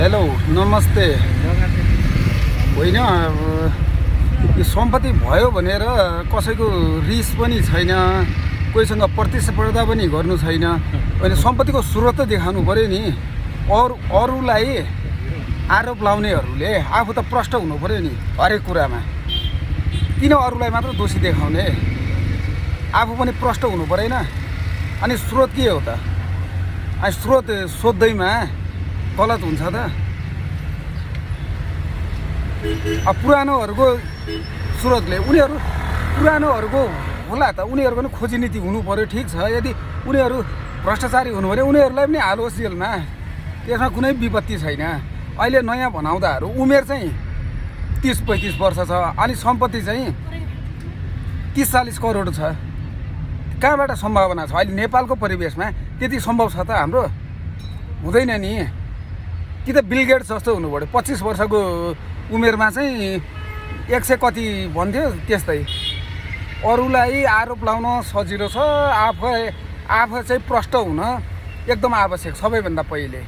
Hello नमस्ते होइन यो सम्पत्ति भयो भनेर कसैको रिस पनि छैन, कोहीसँग प्रतिस्पर्धा पनि गर्नु छैन। होइन सम्पत्तिको स्रोत त देखाउनु पर्यो नि। अरूलाई आरोप लाउनेहरूले आफू त प्रष्ट हुनु पर्यो नि हरेक कुरामा। किन अरूलाई मात्र दोषी देखाउने? आफू पनि प्रष्ट हुनु परेन? अनि स्रोत के हो त? अनि स्रोत सोध्दैमा गलत हुन्छ त? अब पुरानोहरूको स्रोतले उनीहरू पुरानोहरूको होला त, उनीहरूको पनि खोजी नीति हुनु पर्यो। ठिक छ, यदि उनीहरू भ्रष्टाचारी हुनु भने उनीहरूलाई पनि हालोस् जेलमा, त्यसमा कुनै विपत्ति छैन। अहिले नयाँ भनाउँदाहरू उमेर चाहिँ 30-35 वर्ष छ, अनि सम्पत्ति चाहिँ 30-40 करोड छ। कहाँबाट सम्भावना छ? अहिले नेपालको परिवेशमा त्यति सम्भव छ त? हाम्रो हुँदैन नि। कि त बिल गेट्स जस्तो हुनु पऱ्यो, 25 वर्षको उमेरमा चाहिँ 100 कति भन्थ्यो त्यस्तै। अरूलाई आरोप लाउन सजिलो छ, आफै चाहिँ प्रष्ट हुन एकदम आवश्यक सबैभन्दा पहिले।